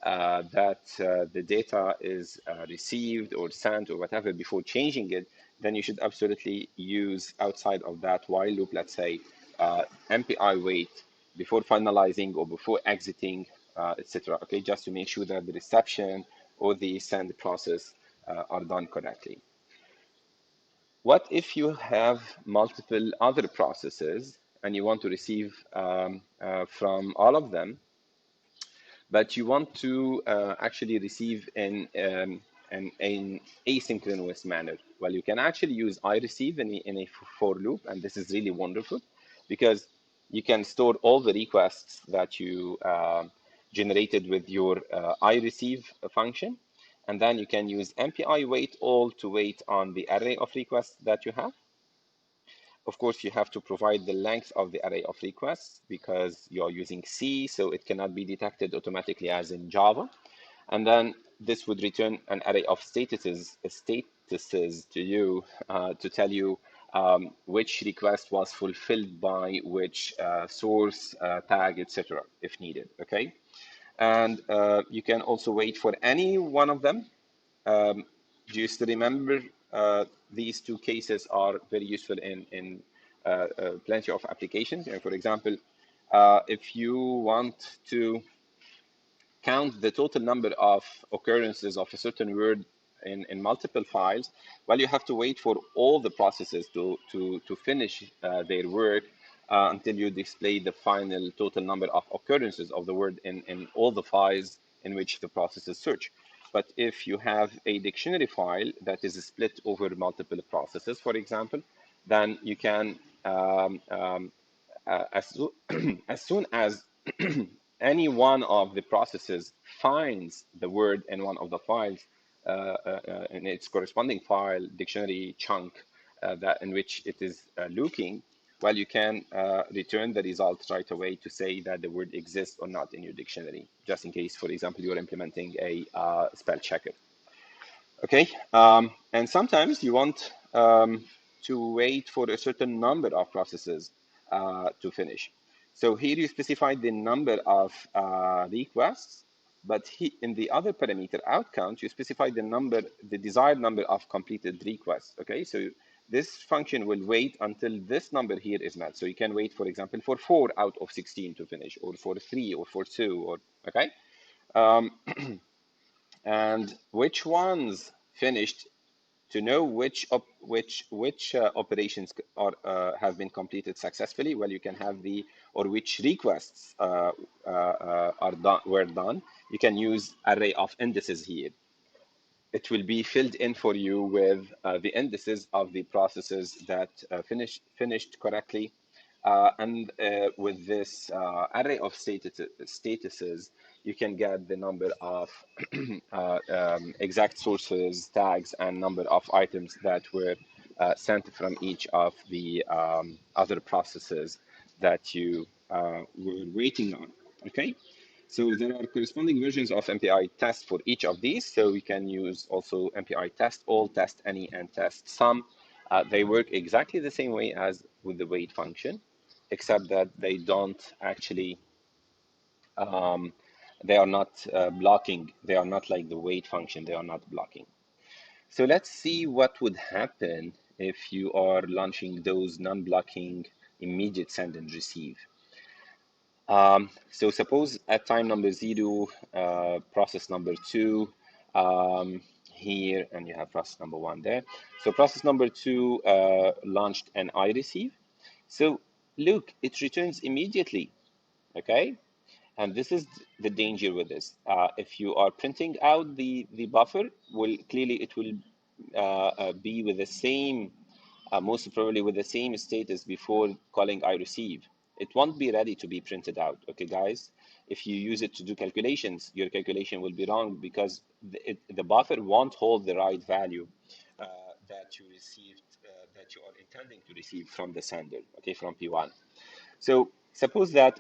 that the data is received or sent or whatever before changing it. Then you should absolutely use outside of that while loop, let's say, MPI wait before finalizing or before exiting, etc. Okay, just to make sure that the reception or the send process are done correctly. What if you have multiple other processes and you want to receive from all of them, but you want to actually receive in asynchronous manner? Well, you can actually use iReceive in a for loop, and this is really wonderful because you can store all the requests that you generated with your iReceive function, and then you can use MPI wait all to wait on the array of requests that you have. Of course, you have to provide the length of the array of requests because you're using C, so it cannot be detected automatically as in Java. And then this would return an array of statuses to you to tell you which request was fulfilled by which source tag, etc., if needed. Okay, and you can also wait for any one of them. Just remember, these two cases are very useful in plenty of applications. And for example, if you want to count the total number of occurrences of a certain word in multiple files, well, you have to wait for all the processes to finish their work until you display the final total number of occurrences of the word in all the files in which the processes search. But if you have a dictionary file that is split over multiple processes, for example, then you can, as soon as any one of the processes finds the word in one of the files, in its corresponding file, dictionary chunk, that in which it is looking, well, you can return the results right away to say that the word exists or not in your dictionary, just in case, for example, you're implementing a spell checker. Okay, and sometimes you want to wait for a certain number of processes to finish. So here you specify the number of requests, but in the other parameter out count, you specify the desired number of completed requests. Okay, so this function will wait until this number here is met. So you can wait, for example, for 4 out of 16 to finish, or for 3, or for 2, or okay. And which ones finished, to know which operations are have been completed successfully. Well, you can have which requests were done. You can use array of indices here. It will be filled in for you with the indices of the processes that finished correctly. And with this array of statuses, you can get the number of exact sources, tags, and number of items that were sent from each of the other processes that you were waiting on. Okay. So there are corresponding versions of MPI test for each of these. So we can use also MPI test all, test any, and test some. They work exactly the same way as with the wait function, except that they don't actually, they are not blocking. They are not like the wait function. They are not blocking. So let's see what would happen if you are launching those non-blocking immediate send and receive. So suppose at time number 0, process number 2 here, and you have process number 1 there. So process number 2 launched an iReceive. So look, it returns immediately, okay? And this is the danger with this. If you are printing out the buffer, well, clearly it will be with the same, most probably with the same status before calling iReceive. It won't be ready to be printed out, okay, guys? If you use it to do calculations, your calculation will be wrong because the buffer won't hold the right value that you received, that that you are intending to receive from the sender, okay, from P1. So suppose that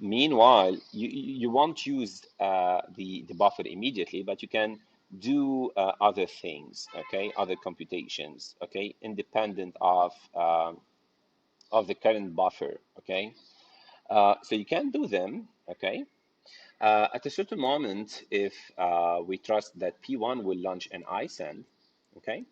meanwhile you won't use the buffer immediately, but you can do other things, okay, other computations, okay, independent of the current buffer, okay. So you can do them, okay. At a certain moment, if we trust that P1 will launch an ISEND, okay,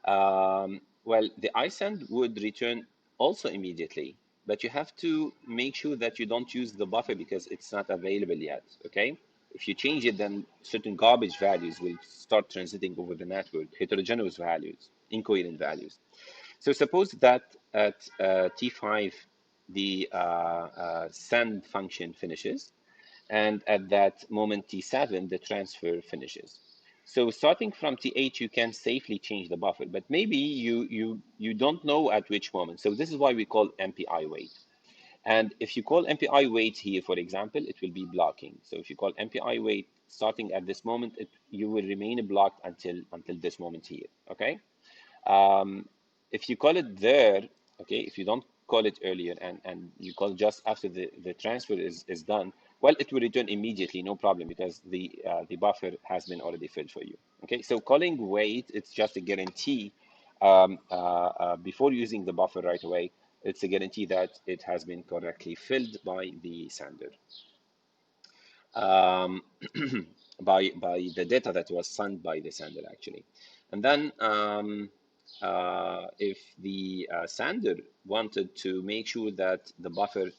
well, the ISEND would return also immediately, but you have to make sure that you don't use the buffer because it's not available yet, okay? If you change it, then certain garbage values will start transiting over the network, heterogeneous values, incoherent values. So suppose that at T5, the send function finishes, and at that moment T7, the transfer finishes. So starting from T8, you can safely change the buffer, but maybe you don't know at which moment. So this is why we call MPI wait. And if you call MPI wait here, for example, it will be blocking. So if you call MPI wait starting at this moment, you will remain blocked until this moment here, okay? If you call it there, okay, if you don't call it earlier and you call just after the transfer is done, well, it will return immediately, no problem, because the buffer has been already filled for you. Okay, so calling wait, it's just a guarantee before using the buffer right away. It's a guarantee that it has been correctly filled by the sender, um, by the data that was sent by the sender actually. And then if the sender wanted to make sure that the buffer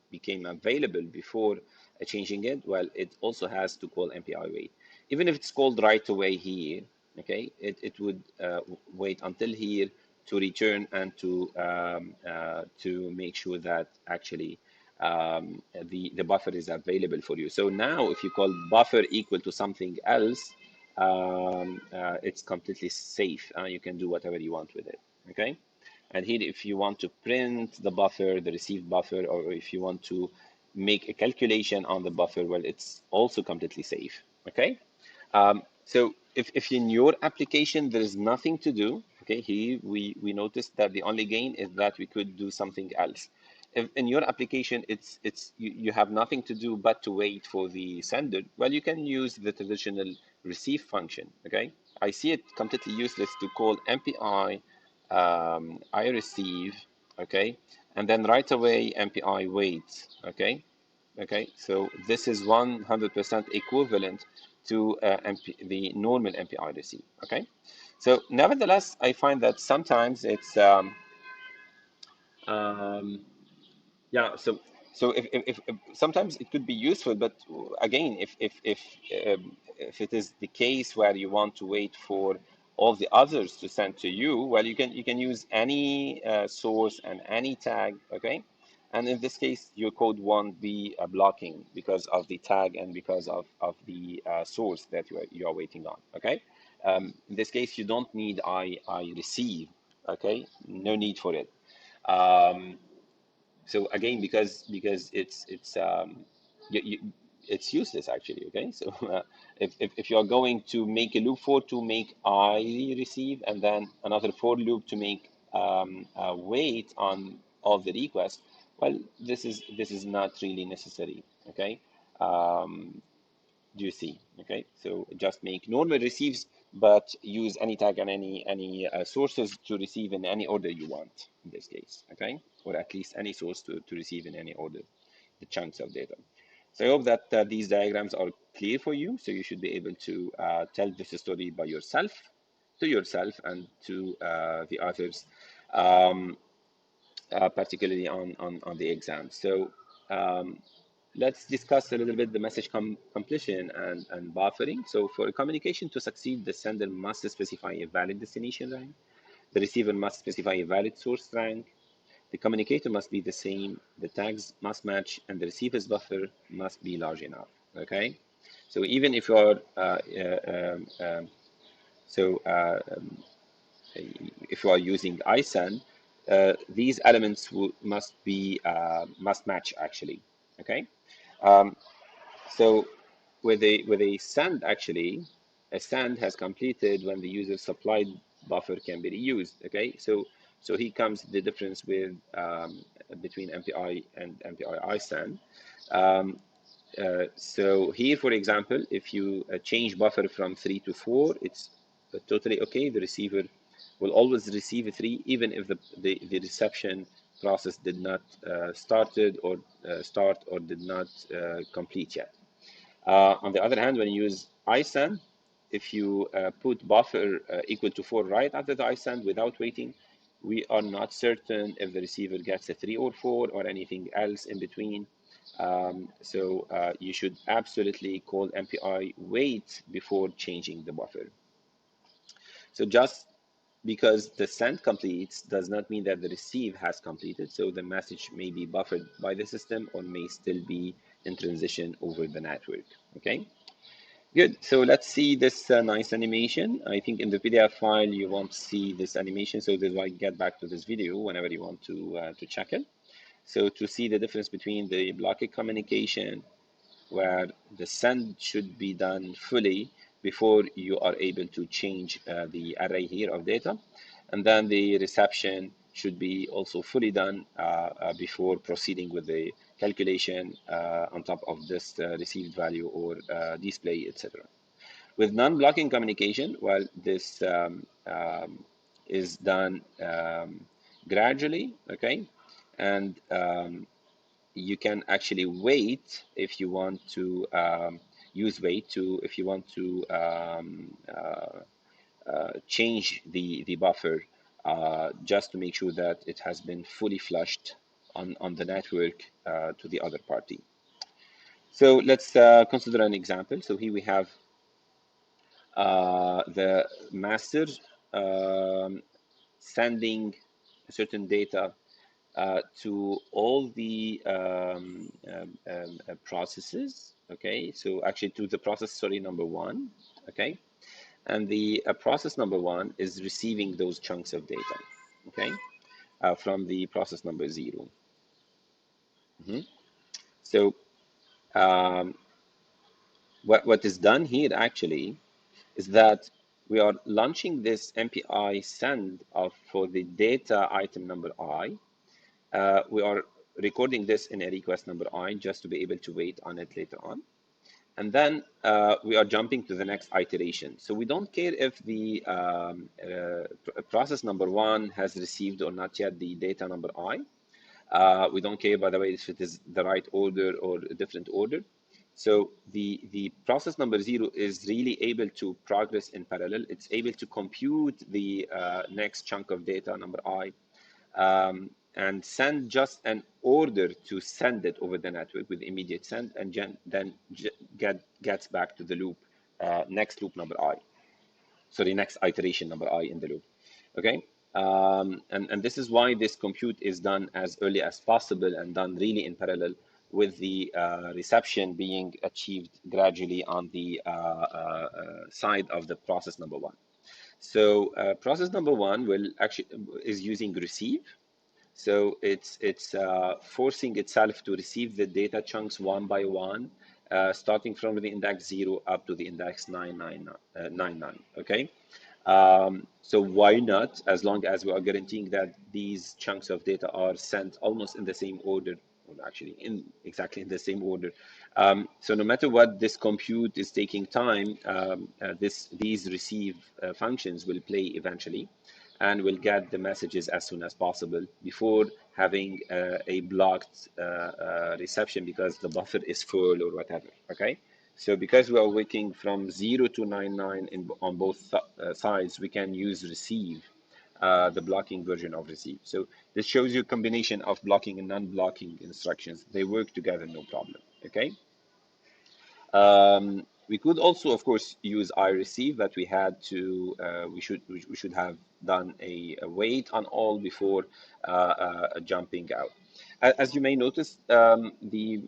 became available before changing it, well, it also has to call MPI wait. Even if it's called right away here, okay, it would wait until here to return and to make sure that actually the buffer is available for you. So now if you call buffer equal to something else, it's completely safe. You can do whatever you want with it, okay? And here, if you want to print the buffer, the received buffer, or if you want to make a calculation on the buffer, well, it's also completely safe, okay? So if in your application there is nothing to do, okay, here we noticed that the only gain is that we could do something else. If in your application you have nothing to do but to wait for the sender, well, you can use the traditional receive function, okay? I see it completely useless to call MPI I receive, okay, and then right away MPI wait, okay? Okay, so this is 100% equivalent to the normal MPI receive. Okay, so nevertheless, I find that sometimes it's um, yeah, so if sometimes it could be useful, but again, if it is the case where you want to wait for all the others to send to you, well, you can use any source and any tag, okay? And in this case, your code won't be blocking because of the tag and because of the source that you are waiting on, okay? In this case, you don't need I receive, okay? No need for it. Um, so again, because it's useless actually, okay? So if you are going to make a loop for to make I receive and then another for loop to make wait on all the requests, well, this is not really necessary, okay? um, do you see? Okay, so just make normal receives, but use any tag and any sources to receive in any order you want in this case. Okay, or at least any source to receive in any order the chunks of data. So I hope that these diagrams are clear for you. So you should be able to tell this story by yourself, to yourself, and to the others. Particularly on the exam. So let's discuss a little bit the message completion and buffering. So for a communication to succeed, the sender must specify a valid destination rank. The receiver must specify a valid source rank. The communicator must be the same. The tags must match, and the receiver's buffer must be large enough. Okay. So even if you are so if you are using ISAN, these elements must match actually. Okay, so with a send actually, a send has completed when the user supplied buffer can be reused. Okay, so here comes the difference with between MPI and MPI ISAN. Um, so here, for example, if you change buffer from 3 to 4, it's totally okay. The receiver will always receive a 3, even if the reception process did not started or start or did not complete yet. On the other hand, when you use ISAN, if you put buffer equal to 4 right after the ISAN without waiting, we are not certain if the receiver gets a 3 or 4 or anything else in between. So you should absolutely call MPI wait before changing the buffer. So just because the send completes does not mean that the receive has completed. So the message may be buffered by the system or may still be in transition over the network. Okay. Good. So let's see this nice animation. I think in the PDF file you won't see this animation, so this is why get back to this video whenever you want to check it. So to see the difference between the blockade communication, where the send should be done fully before you are able to change the array here of data, and then the reception should be also fully done before proceeding with the calculation on top of this received value or display, etc. With non-blocking communication, well, this is done gradually, okay, and you can actually wait if you want to use wait to if you want to change the buffer just to make sure that it has been fully flushed on the network to the other party. So let's consider an example. So here we have the master sending certain data to all the processes. Okay, so actually to the process, sorry, number one. Okay, and the process number one is receiving those chunks of data. Okay, from the process number 0. So what is done here actually is that we are launching this MPI send of for the data item number I. We are recording this in a request number I just to be able to wait on it later on. And then we are jumping to the next iteration. So we don't care if the process number 1 has received or not yet the data number I. We don't care, by the way, if it is the right order or a different order. So the process number 0 is really able to progress in parallel. It's able to compute the next chunk of data number I and send just an order to send it over the network with immediate send, and then gets back to the loop, next loop number I. So the next iteration number I in the loop. Okay. And this is why this compute is done as early as possible and done really in parallel with the reception being achieved gradually on the side of the process number 1. So process number 1 will actually is using receive. So it's forcing itself to receive the data chunks one by one, starting from the index 0 up to the index 999. Okay. So why not, as long as we are guaranteeing that these chunks of data are sent almost in the same order, or actually in exactly in the same order. So no matter what, this compute is taking time, these receive functions will play eventually and will get the messages as soon as possible before having a blocked reception because the buffer is full or whatever, okay? So because we are working from 0 to 99 on both sides, we can use receive, the blocking version of receive. So this shows you a combination of blocking and non-blocking instructions. They work together, no problem, okay? We could also, of course, use iReceive, but we had to, we should have done a wait on all before jumping out. As you may notice, the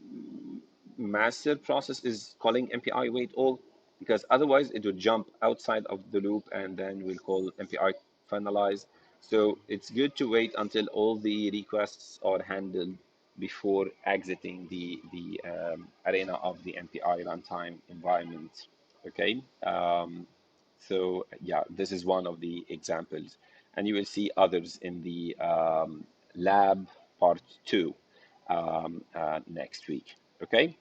master process is calling MPI wait all because otherwise it would jump outside of the loop and then we'll call MPI finalize. So it's good to wait until all the requests are handled before exiting the arena of the MPI runtime environment. Okay. So yeah, this is one of the examples, and you will see others in the lab part two next week. Okay.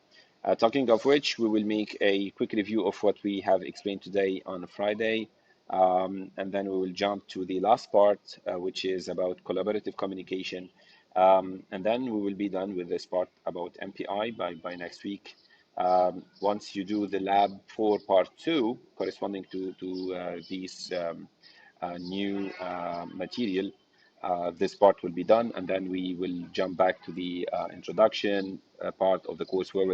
Talking of which, we will make a quick review of what we have explained today on Friday, and then we will jump to the last part, which is about collaborative communication. And then we will be done with this part about MPI by next week. Once you do the lab for part two, corresponding to these new material, this part will be done, and then we will jump back to the introduction part of the course where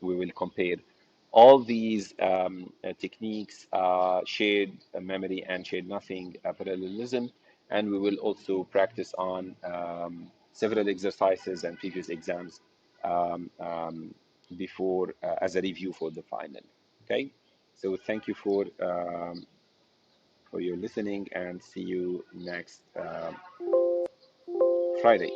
we will compare all these techniques, shared memory and shared nothing parallelism, and we will also practice on several exercises and previous exams before as a review for the final. Okay, so thank you for your listening, and see you next Friday.